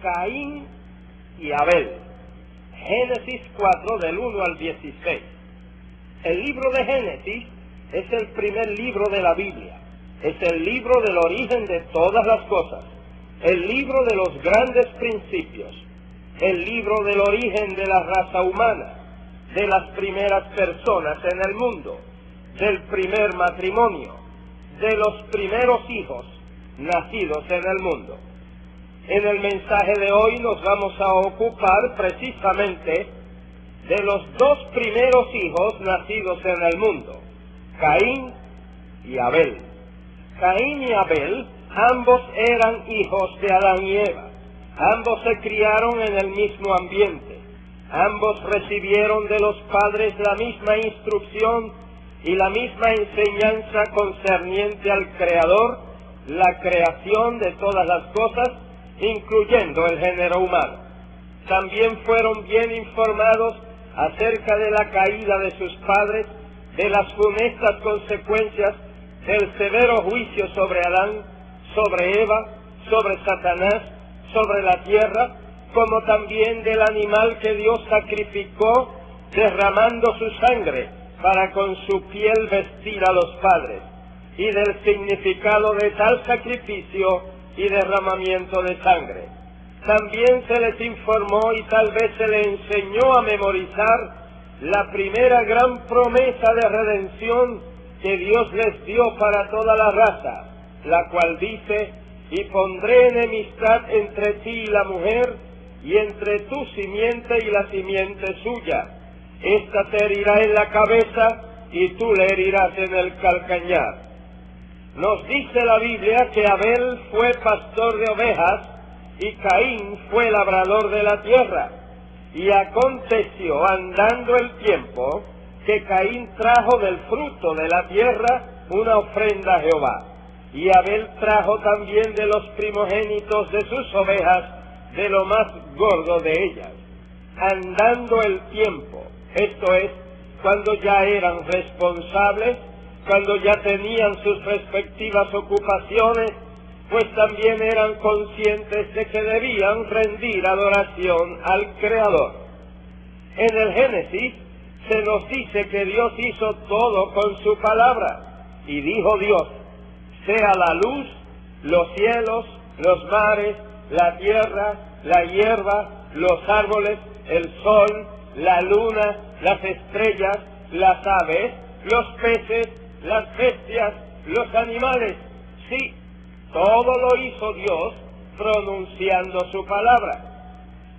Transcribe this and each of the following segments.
Caín y Abel. Génesis 4, del 1 al 16. El libro de Génesis es el primer libro de la Biblia. Es el libro del origen de todas las cosas. El libro de los grandes principios. El libro del origen de la raza humana, de las primeras personas en el mundo, del primer matrimonio, de los primeros hijos nacidos en el mundo. En el mensaje de hoy nos vamos a ocupar precisamente de los dos primeros hijos nacidos en el mundo, Caín y Abel. Caín y Abel, ambos eran hijos de Adán y Eva. Ambos se criaron en el mismo ambiente. Ambos recibieron de los padres la misma instrucción y la misma enseñanza concerniente al Creador, la creación de todas las cosas, incluyendo el género humano. También fueron bien informados acerca de la caída de sus padres, de las funestas consecuencias del severo juicio sobre Adán, sobre Eva, sobre Satanás, sobre la tierra, como también del animal que Dios sacrificó, derramando su sangre para con su piel vestir a los padres, y del significado de tal sacrificio y derramamiento de sangre. También se les informó y tal vez se les enseñó a memorizar la primera gran promesa de redención que Dios les dio para toda la raza, la cual dice: y pondré enemistad entre ti y la mujer, y entre tu simiente y la simiente suya. Esta te herirá en la cabeza, y tú le herirás en el calcañar. Nos dice la Biblia que Abel fue pastor de ovejas, y Caín fue labrador de la tierra. Y aconteció, andando el tiempo, que Caín trajo del fruto de la tierra una ofrenda a Jehová. Y Abel trajo también de los primogénitos de sus ovejas, de lo más gordo de ellas. Andando el tiempo, esto es, cuando ya eran responsables, cuando ya tenían sus respectivas ocupaciones, pues también eran conscientes de que debían rendir adoración al Creador. En el Génesis se nos dice que Dios hizo todo con su palabra, y dijo Dios: sea la luz, los cielos, los mares, la tierra, la hierba, los árboles, el sol, la luna, las estrellas, las aves, los peces, las bestias, los animales. Sí, todo lo hizo Dios pronunciando su palabra.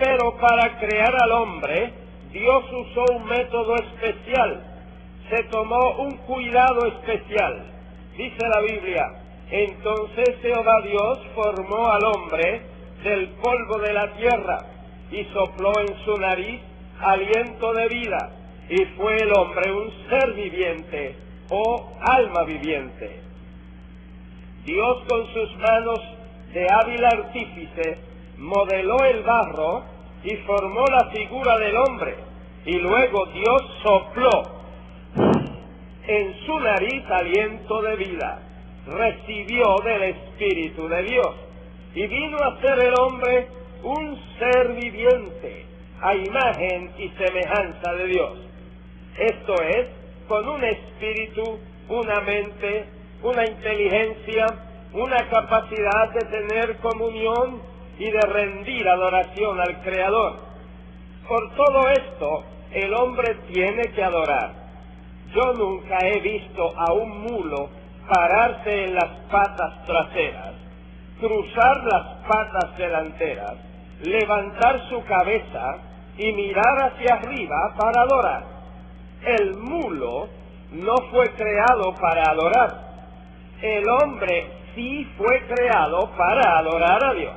Pero para crear al hombre, Dios usó un método especial. Se tomó un cuidado especial. Dice la Biblia: entonces Jehová Dios formó al hombre del polvo de la tierra, y sopló en su nariz aliento de vida, y fue el hombre un ser viviente, o alma viviente. Dios con sus manos de hábil artífice modeló el barro y formó la figura del hombre, y luego Dios sopló en su nariz aliento de vida, recibió del Espíritu de Dios, y vino a ser el hombre un ser viviente, a imagen y semejanza de Dios. Esto es, con un espíritu, una mente, una inteligencia, una capacidad de tener comunión y de rendir adoración al Creador. Por todo esto, el hombre tiene que adorar. Yo nunca he visto a un mulo pararse en las patas traseras, cruzar las patas delanteras, levantar su cabeza y mirar hacia arriba para adorar. El mulo no fue creado para adorar. El hombre sí fue creado para adorar a Dios.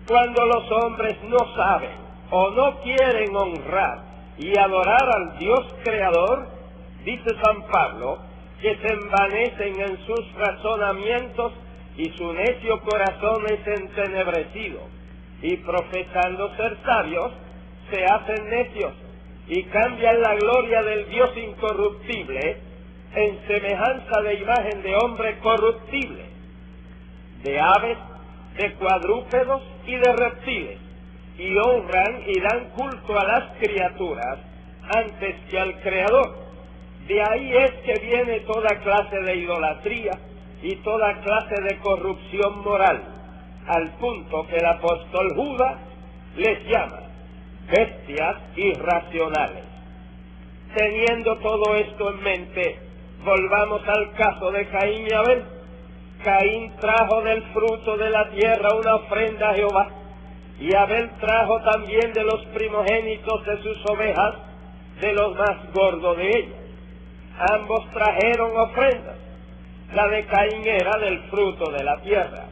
Cuando los hombres no saben o no quieren honrar y adorar al Dios creador, dice San Pablo, que se envanecen en sus razonamientos y su necio corazón es entenebrecido, y profesando ser sabios, se hacen necios y cambian la gloria del Dios incorruptible en semejanza de imagen de hombre corruptible, de aves, de cuadrúpedos y de reptiles, y honran y dan culto a las criaturas antes que al Creador. De ahí es que viene toda clase de idolatría y toda clase de corrupción moral, al punto que el apóstol Judas les llama bestias irracionales. Teniendo todo esto en mente, volvamos al caso de Caín y Abel. Caín trajo del fruto de la tierra una ofrenda a Jehová, y Abel trajo también de los primogénitos de sus ovejas, de los más gordos de ellas. Ambos trajeron ofrendas. La de Caín era del fruto de la tierra,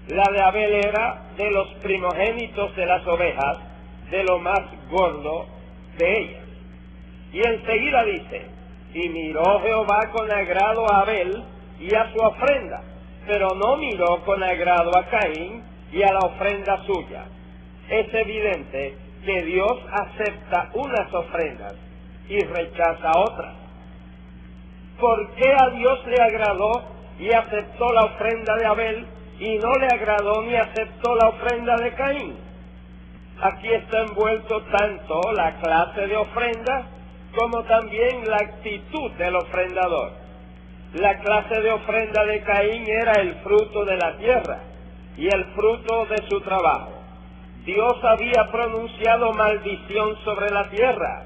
la de Abel era de los primogénitos de las ovejas, de lo más gordo de ellas. Y enseguida dice, y miró Jehová con agrado a Abel y a su ofrenda, pero no miró con agrado a Caín y a la ofrenda suya. Es evidente que Dios acepta unas ofrendas y rechaza otras. ¿Por qué a Dios le agradó y aceptó la ofrenda de Abel y no le agradó ni aceptó la ofrenda de Caín? Aquí está envuelto tanto la clase de ofrenda como también la actitud del ofrendador. La clase de ofrenda de Caín era el fruto de la tierra y el fruto de su trabajo. Dios había pronunciado maldición sobre la tierra,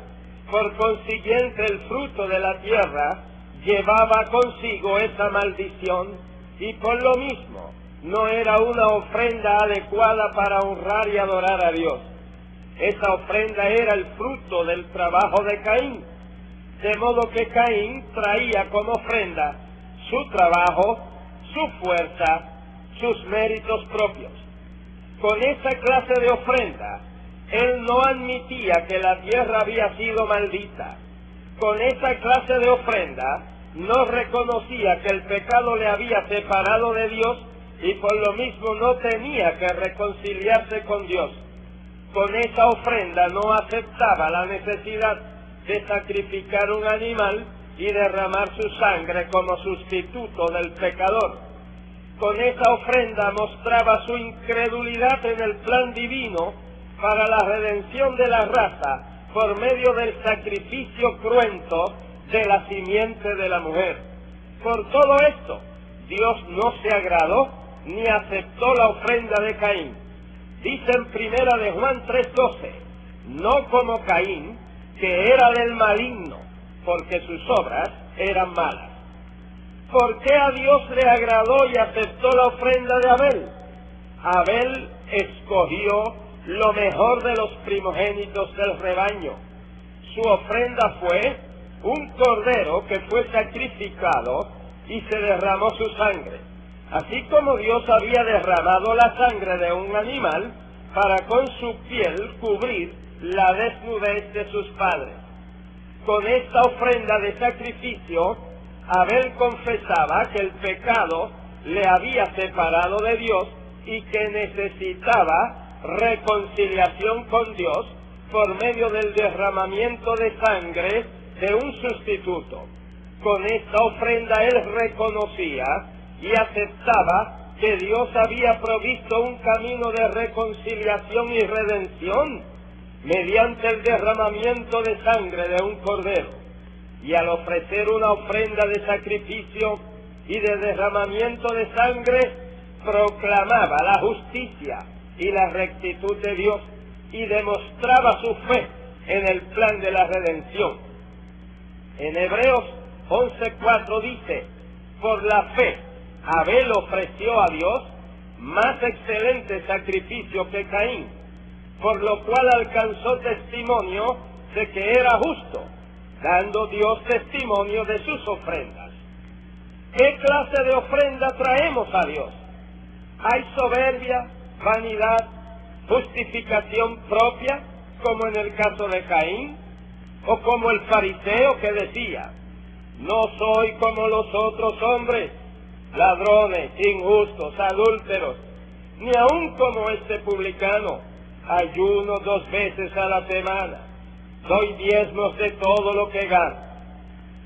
por consiguiente el fruto de la tierra llevaba consigo esa maldición y por lo mismo no era una ofrenda adecuada para honrar y adorar a Dios. Esa ofrenda era el fruto del trabajo de Caín, de modo que Caín traía como ofrenda su trabajo, su fuerza, sus méritos propios. Con esa clase de ofrenda, él no admitía que la tierra había sido maldita. Con esa clase de ofrenda, no reconocía que el pecado le había separado de Dios y por lo mismo no tenía que reconciliarse con Dios. Con esa ofrenda no aceptaba la necesidad de sacrificar un animal y derramar su sangre como sustituto del pecador. Con esa ofrenda mostraba su incredulidad en el plan divino para la redención de la raza por medio del sacrificio cruento de la simiente de la mujer. Por todo esto, Dios no se agradó ni aceptó la ofrenda de Caín. Dice en primera de Juan 3:12, no como Caín, que era del maligno, porque sus obras eran malas. ¿Por qué a Dios le agradó y aceptó la ofrenda de Abel? Abel escogió lo mejor de los primogénitos del rebaño. Su ofrenda fue un cordero que fue sacrificado y se derramó su sangre. Así como Dios había derramado la sangre de un animal para con su piel cubrir la desnudez de sus padres. Con esta ofrenda de sacrificio, Abel confesaba que el pecado le había separado de Dios y que necesitaba reconciliación con Dios por medio del derramamiento de sangre de un sustituto. Con esta ofrenda él reconocía y aceptaba que Dios había provisto un camino de reconciliación y redención mediante el derramamiento de sangre de un cordero. Y al ofrecer una ofrenda de sacrificio y de derramamiento de sangre, proclamaba la justicia y la rectitud de Dios y demostraba su fe en el plan de la redención. En Hebreos 11:4 dice, por la fe Abel ofreció a Dios más excelente sacrificio que Caín, por lo cual alcanzó testimonio de que era justo, dando Dios testimonio de sus ofrendas. ¿Qué clase de ofrenda traemos a Dios? ¿Hay soberbia, vanidad, justificación propia, como en el caso de Caín? ¿O como el fariseo que decía, no soy como los otros hombres, ladrones, injustos, adúlteros, ni aun como este publicano, ayuno 2 veces a la semana, doy diezmos de todo lo que gano?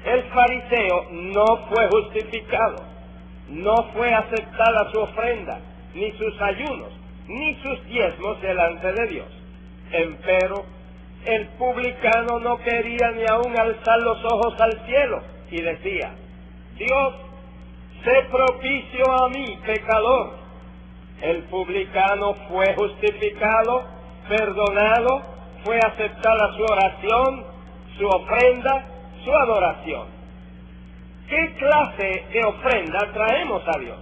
El fariseo no fue justificado, no fue aceptada su ofrenda, ni sus ayunos, ni sus diezmos delante de Dios. Empero, el publicano no quería ni aun alzar los ojos al cielo, y decía: Dios, sé propicio a mí, pecador. El publicano fue justificado, perdonado, fue aceptada su oración, su ofrenda, su adoración. ¿Qué clase de ofrenda traemos a Dios?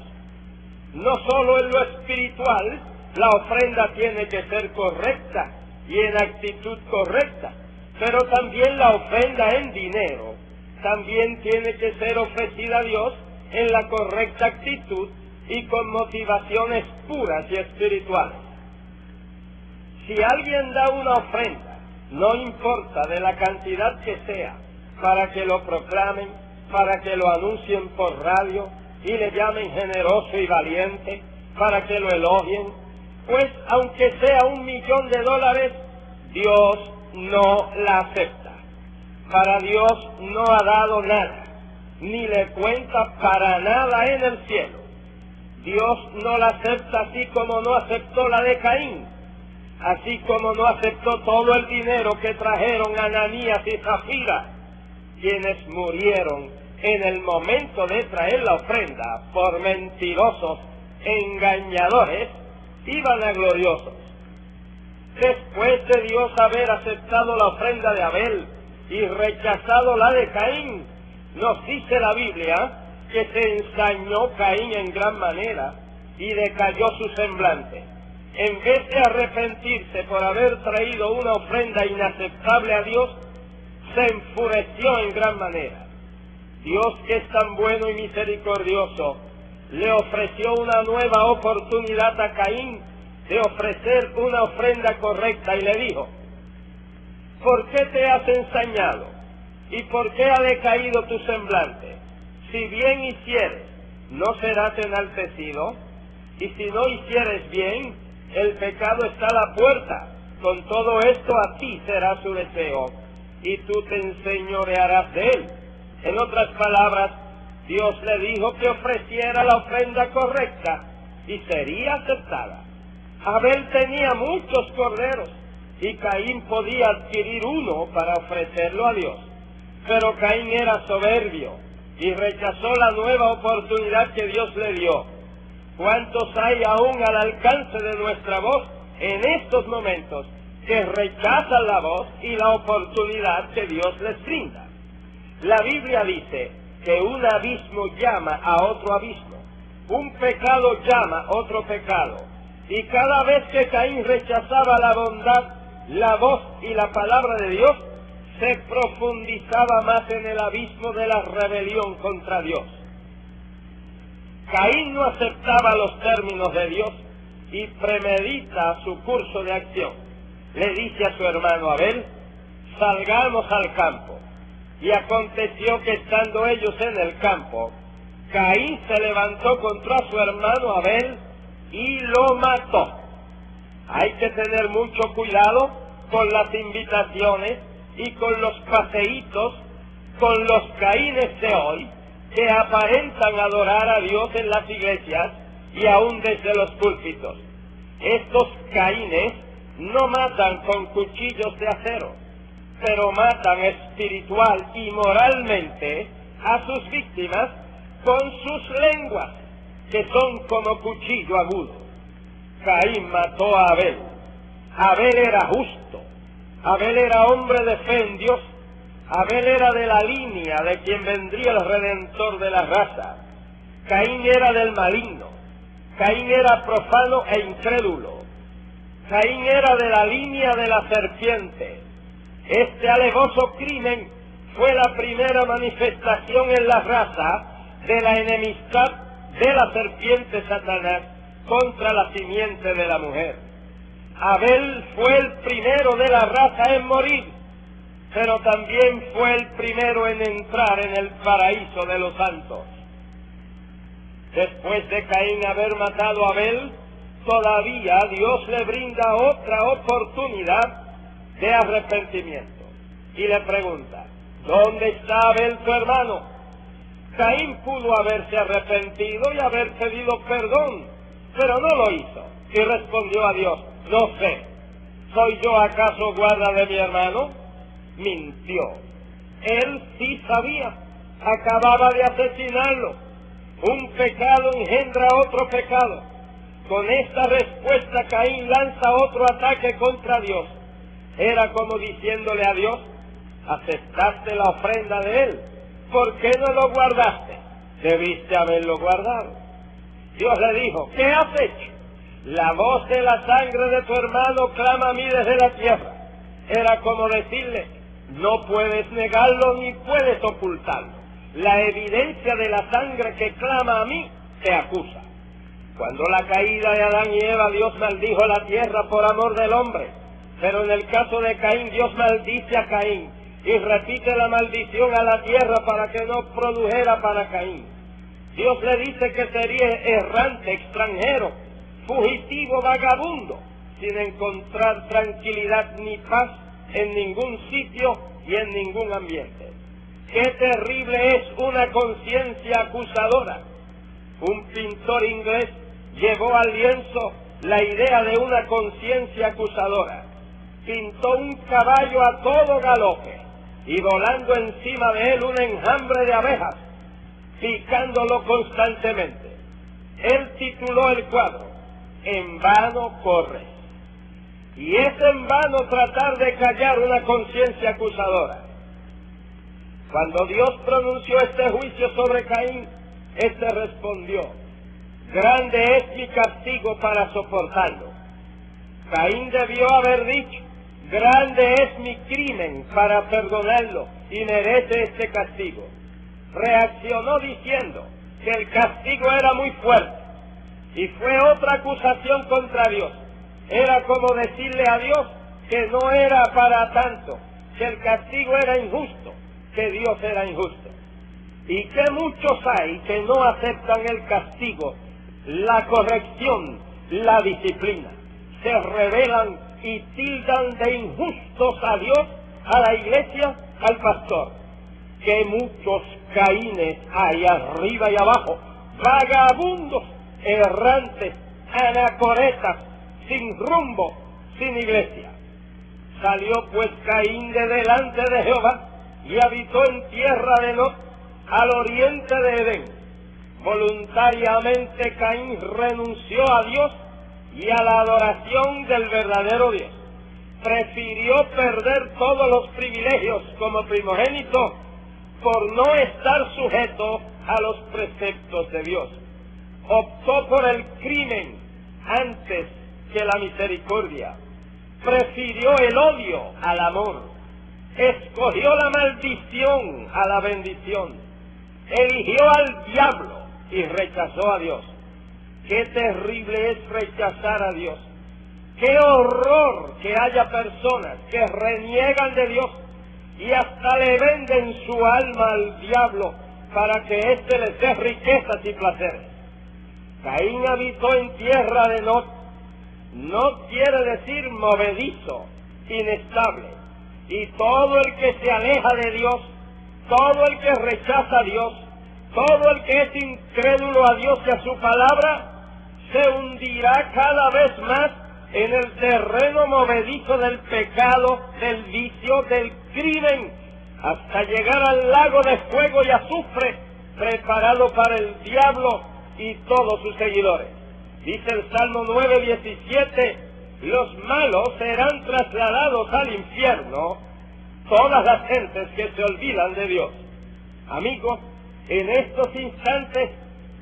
No solo en lo espiritual, la ofrenda tiene que ser correcta y en actitud correcta, pero también la ofrenda en dinero también tiene que ser ofrecida a Dios en la correcta actitud y con motivaciones puras y espirituales. Si alguien da una ofrenda, no importa de la cantidad que sea, para que lo proclamen, para que lo anuncien por radio y le llamen generoso y valiente, para que lo elogien, pues aunque sea $1.000.000, Dios no la acepta. Para Dios no ha dado nada, ni le cuenta para nada en el cielo. Dios no la acepta, así como no aceptó la de Caín, así como no aceptó todo el dinero que trajeron Ananías y Zafira, quienes murieron en el momento de traer la ofrenda por mentirosos, engañadores y vanagloriosos. Después de Dios haber aceptado la ofrenda de Abel y rechazado la de Caín, nos dice la Biblia que se ensañó Caín en gran manera y decayó su semblante. En vez de arrepentirse por haber traído una ofrenda inaceptable a Dios, se enfureció en gran manera. Dios, que es tan bueno y misericordioso, le ofreció una nueva oportunidad a Caín de ofrecer una ofrenda correcta y le dijo: ¿por qué te has ensañado? ¿Y por qué ha decaído tu semblante? Si bien hicieres, ¿no serás enaltecido? Y si no hicieres bien, el pecado está a la puerta. Con todo esto a ti será su deseo, y tú te enseñorearás de él. En otras palabras, Dios le dijo que ofreciera la ofrenda correcta y sería aceptada. Abel tenía muchos corderos y Caín podía adquirir uno para ofrecerlo a Dios. Pero Caín era soberbio y rechazó la nueva oportunidad que Dios le dio. ¿Cuántos hay aún al alcance de nuestra voz en estos momentos que rechazan la voz y la oportunidad que Dios les brinda? La Biblia dice que un abismo llama a otro abismo, un pecado llama a otro pecado, y cada vez que Caín rechazaba la bondad, la voz y la palabra de Dios, se profundizaba más en el abismo de la rebelión contra Dios. Caín no aceptaba los términos de Dios y premedita su curso de acción. Le dice a su hermano Abel: salgamos al campo. Y aconteció que estando ellos en el campo, Caín se levantó contra su hermano Abel y lo mató. Hay que tener mucho cuidado con las invitaciones y con los paseitos, con los Caínes de hoy, que aparentan adorar a Dios en las iglesias y aún desde los púlpitos. Estos Caínes no matan con cuchillos de acero, pero matan espiritual y moralmente a sus víctimas con sus lenguas, que son como cuchillo agudo. Caín mató a Abel. Abel era justo. Abel era hombre de fe en Dios. Abel era de la línea de quien vendría el Redentor de la raza. Caín era del maligno. Caín era profano e incrédulo. Caín era de la línea de la serpiente. Este alevoso crimen fue la primera manifestación en la raza de la enemistad de la serpiente Satanás contra la simiente de la mujer. Abel fue el primero de la raza en morir, pero también fue el primero en entrar en el paraíso de los santos. Después de Caín haber matado a Abel, todavía Dios le brinda otra oportunidad de arrepentimiento y le pregunta: ¿dónde está Abel tu hermano? Caín pudo haberse arrepentido y haber pedido perdón, pero no lo hizo. Y respondió a Dios: no sé, ¿soy yo acaso guarda de mi hermano? Mintió. Él sí sabía, acababa de asesinarlo. Un pecado engendra otro pecado. Con esta respuesta Caín lanza otro ataque contra Dios. Era como diciéndole a Dios: aceptaste la ofrenda de él, ¿por qué no lo guardaste? Debiste haberlo guardado. Dios le dijo: ¿qué has hecho? La voz de la sangre de tu hermano clama a mí desde la tierra. Era como decirle: no puedes negarlo ni puedes ocultarlo. La evidencia de la sangre que clama a mí te acusa. Cuando la caída de Adán y Eva, Dios maldijo la tierra por amor del hombre. Pero en el caso de Caín, Dios maldice a Caín y repite la maldición a la tierra para que no produjera para Caín. Dios le dice que sería errante, extranjero, fugitivo, vagabundo, sin encontrar tranquilidad ni paz en ningún sitio y en ningún ambiente. ¡Qué terrible es una conciencia acusadora! Un pintor inglés llevó al lienzo la idea de una conciencia acusadora. Pintó un caballo a todo galope y volando encima de él un enjambre de abejas, picándolo constantemente. Él tituló el cuadro: En vano corres. Y es en vano tratar de callar una conciencia acusadora. Cuando Dios pronunció este juicio sobre Caín, éste respondió: grande es mi castigo para soportarlo. Caín debió haber dicho: grande es mi crimen para perdonarlo y merece este castigo. Reaccionó diciendo que el castigo era muy fuerte y fue otra acusación contra Dios. Era como decirle a Dios que no era para tanto, que el castigo era injusto, que Dios era injusto. Y que muchos hay que no aceptan el castigo, la corrección, la disciplina. Se rebelan y tildan de injustos a Dios, a la iglesia, al pastor. Que muchos Caínes hay arriba y abajo, vagabundos, errantes, anacoretas, sin rumbo, sin iglesia. Salió pues Caín de delante de Jehová y habitó en tierra de Nod, al oriente de Edén. Voluntariamente Caín renunció a Dios y a la adoración del verdadero Dios. Prefirió perder todos los privilegios como primogénito por no estar sujeto a los preceptos de Dios. Optó por el crimen antes que la misericordia. Prefirió el odio al amor. Escogió la maldición a la bendición. Eligió al diablo y rechazó a Dios. Qué terrible es rechazar a Dios. Qué horror que haya personas que reniegan de Dios y hasta le venden su alma al diablo para que éste les dé riquezas y placeres. Caín habitó en tierra de Nod. No quiere decir movedizo, inestable. Y todo el que se aleja de Dios, todo el que rechaza a Dios, todo el que es incrédulo a Dios y a su palabra, se hundirá cada vez más en el terreno movedizo del pecado, del vicio, del crimen, hasta llegar al lago de fuego y azufre preparado para el diablo y todos sus seguidores. Dice el Salmo 9:17, los malos serán trasladados al infierno, todas las gentes que se olvidan de Dios. Amigo, en estos instantes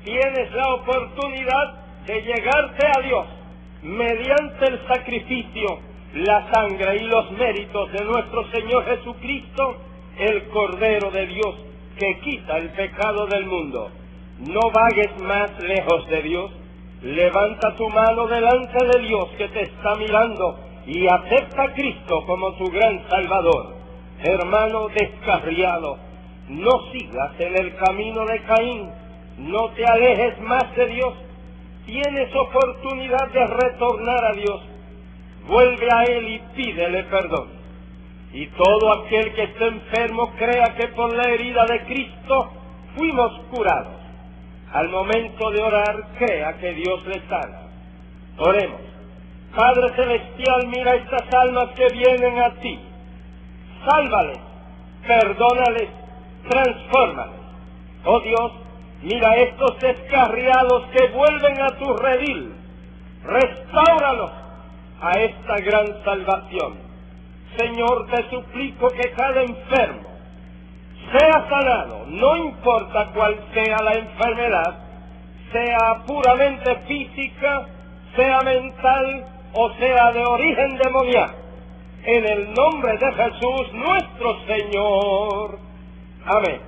tienes la oportunidad de llegarte a Dios mediante el sacrificio, la sangre y los méritos de nuestro Señor Jesucristo, el Cordero de Dios que quita el pecado del mundo. No vagues más lejos de Dios. Levanta tu mano delante de Dios que te está mirando y acepta a Cristo como tu gran Salvador. Hermano descarriado, no sigas en el camino de Caín, no te alejes más de Dios. Tienes oportunidad de retornar a Dios. Vuelve a Él y pídele perdón. Y todo aquel que esté enfermo crea que por la herida de Cristo fuimos curados. Al momento de orar, crea que Dios le sana. Oremos. Padre Celestial, mira estas almas que vienen a ti. Sálvales, perdónales, transfórmales. Oh Dios, mira estos descarriados que vuelven a tu redil. Restáuralos a esta gran salvación. Señor, te suplico que cada enfermo sea sanado, no importa cuál sea la enfermedad, sea puramente física, sea mental o sea de origen demoníaco. En el nombre de Jesús nuestro Señor. Amén.